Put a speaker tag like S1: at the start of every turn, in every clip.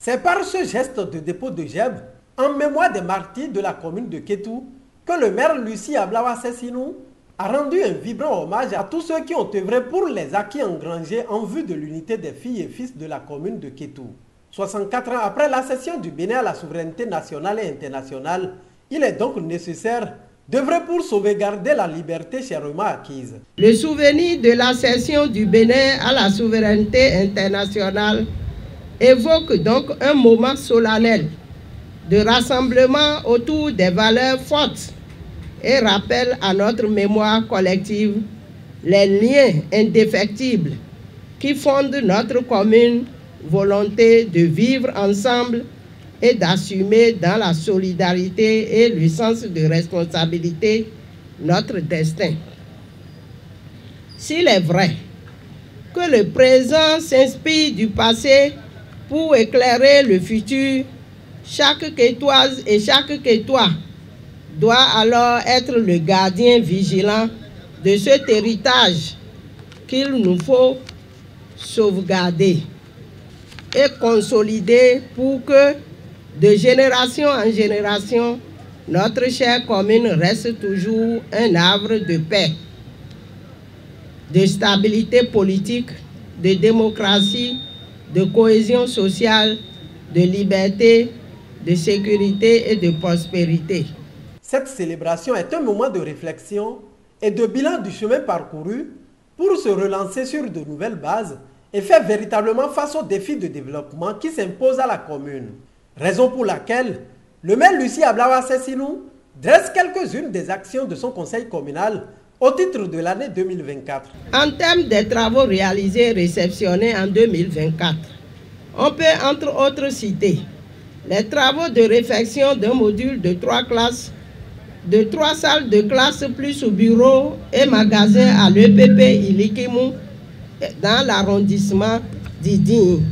S1: C'est par ce geste de dépôt de gerbes, en mémoire des martyrs de la commune de Kétou, que le maire Lucie Ablawa Sessinou a rendu un vibrant hommage à tous ceux qui ont œuvré pour les acquis engrangés en vue de l'unité des filles et fils de la commune de Kétou. 64 ans après l'accession du Bénin à la souveraineté nationale et internationale, il est donc nécessaire d'œuvrer pour sauvegarder la liberté chèrement acquise.
S2: Le souvenir de l'accession du Bénin à la souveraineté internationale évoque donc un moment solennel de rassemblement autour des valeurs fortes et rappelle à notre mémoire collective les liens indéfectibles qui fondent notre commune volonté de vivre ensemble et d'assumer dans la solidarité et le sens de responsabilité notre destin. S'il est vrai que le présent s'inspire du passé pour éclairer le futur, chaque Kétoise et chaque Kétois doit alors être le gardien vigilant de cet héritage qu'il nous faut sauvegarder et consolider pour que, de génération en génération, notre chère commune reste toujours un havre de paix, de stabilité politique, de démocratie, de cohésion sociale, de liberté, de sécurité et de prospérité.
S1: Cette célébration est un moment de réflexion et de bilan du chemin parcouru pour se relancer sur de nouvelles bases et faire véritablement face aux défis de développement qui s'imposent à la commune. Raison pour laquelle le maire Lucie Ablawa Sessinou dresse quelques-unes des actions de son conseil communal au titre de l'année 2024.
S2: En termes des travaux réalisés et réceptionnés en 2024, on peut entre autres citer les travaux de réfection d'un module de 3 classes, de 3 salles de classe plus bureaux et magasins à l'EPP Ilikimou dans l'arrondissement d'Idi.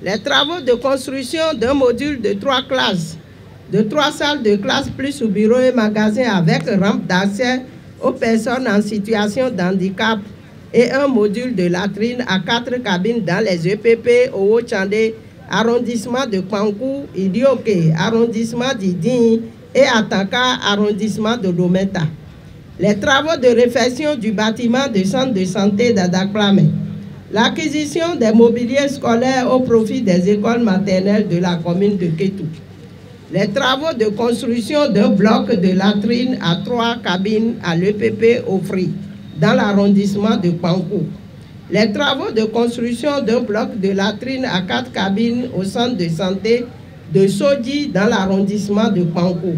S2: Les travaux de construction d'un module de 3 classes, de 3 salles de classe plus bureaux et magasins avec rampe d'accès aux personnes en situation de handicap et un module de latrine à 4 cabines dans les EPP au Haut-Chandé, arrondissement de Kwankou, Idioke, arrondissement d'Idi et Ataka, arrondissement de Dometa. Les travaux de réfection du bâtiment du centre de santé d'Adaklame. L'acquisition des mobiliers scolaires au profit des écoles maternelles de la commune de Kétou. Les travaux de construction d'un bloc de latrine à 3 cabines à l'EPP Ofri, dans l'arrondissement de Kwankou. Les travaux de construction d'un bloc de latrine à 4 cabines au centre de santé de Sodi, dans l'arrondissement de Kwankou.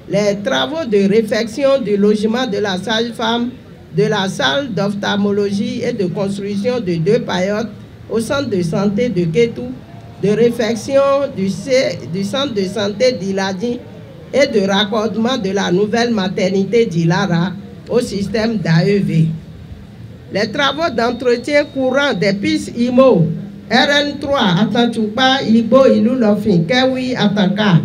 S2: Les travaux de réfection du logement de la sage-femme, de la salle d'ophtalmologie et de construction de 2 paillotes au centre de santé de Kétou, de réfection du centre de santé d'Iladi et de raccordement de la nouvelle maternité d'Ilara au système d'AEV. Les travaux d'entretien courant des pistes IMO, RN3, Atanchoupa, Igbo, Ilulofin, Kewi, Ataka,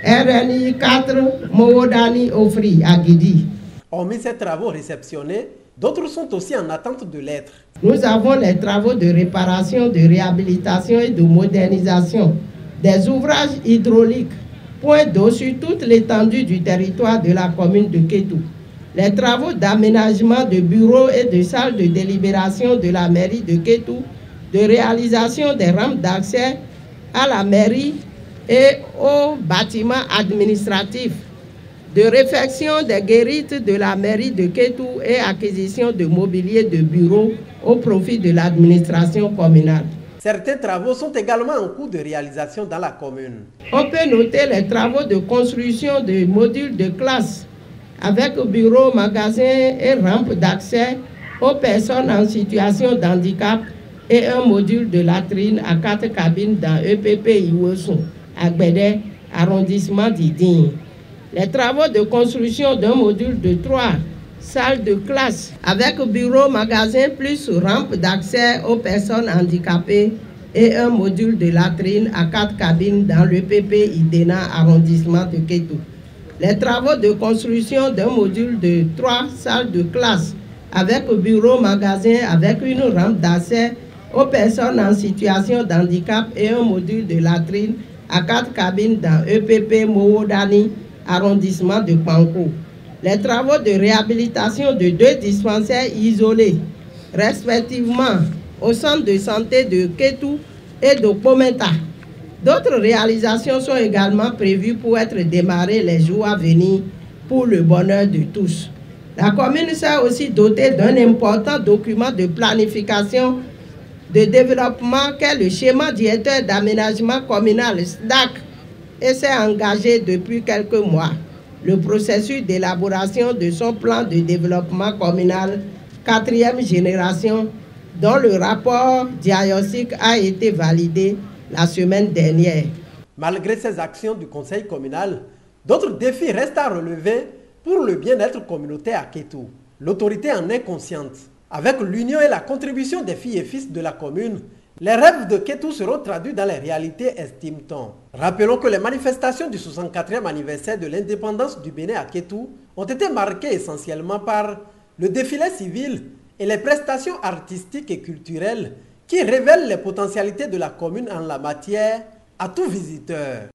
S2: RNI 4, Mowodani, Ofri, Agidi.
S1: Hormis ces travaux réceptionnés, d'autres sont aussi en attente de l'être.
S2: Nous avons les travaux de réparation, de réhabilitation et de modernisation des ouvrages hydrauliques, points d'eau sur toute l'étendue du territoire de la commune de Kétou. Les travaux d'aménagement de bureaux et de salles de délibération de la mairie de Kétou, de réalisation des rampes d'accès à la mairie et aux bâtiments administratifs, de réfection des guérites de la mairie de Kétou et acquisition de mobilier de bureau au profit de l'administration communale.
S1: Certains travaux sont également en cours de réalisation dans la commune.
S2: On peut noter les travaux de construction de modules de classe avec bureau, magasin et rampe d'accès aux personnes en situation de handicap et un module de latrine à 4 cabines dans EPP Iwoson, à Gbede, arrondissement d'Idi. Les travaux de construction d'un module de 3 salles de classe avec bureau, magasin plus rampe d'accès aux personnes handicapées et un module de latrine à 4 cabines dans l'EPP Idena, arrondissement de Kétou. Les travaux de construction d'un module de 3 salles de classe avec bureau, magasin, avec une rampe d'accès aux personnes en situation de handicap et un module de latrine à 4 cabines dans EPP Mowodani, arrondissement de Kpankou. Les travaux de réhabilitation de 2 dispensaires isolés, respectivement au centre de santé de Kétou et de Komenta. D'autres réalisations sont également prévues pour être démarrées les jours à venir pour le bonheur de tous. La commune s'est aussi dotée d'un important document de planification de développement qu'est le schéma directeur d'aménagement communal SDAC et s'est engagée depuis quelques mois le processus d'élaboration de son plan de développement communal 4e génération dont le rapport diagnostique a été validé la semaine dernière.
S1: Malgré ces actions du conseil communal, d'autres défis restent à relever pour le bien-être communautaire à Kétou. L'autorité en est consciente. Avec l'union et la contribution des filles et fils de la commune, les rêves de Kétou seront traduits dans les réalités, estime-t-on. Rappelons que les manifestations du 64e anniversaire de l'indépendance du Bénin à Kétou ont été marquées essentiellement par le défilé civil et les prestations artistiques et culturelles qui révèlent les potentialités de la commune en la matière à tout visiteur.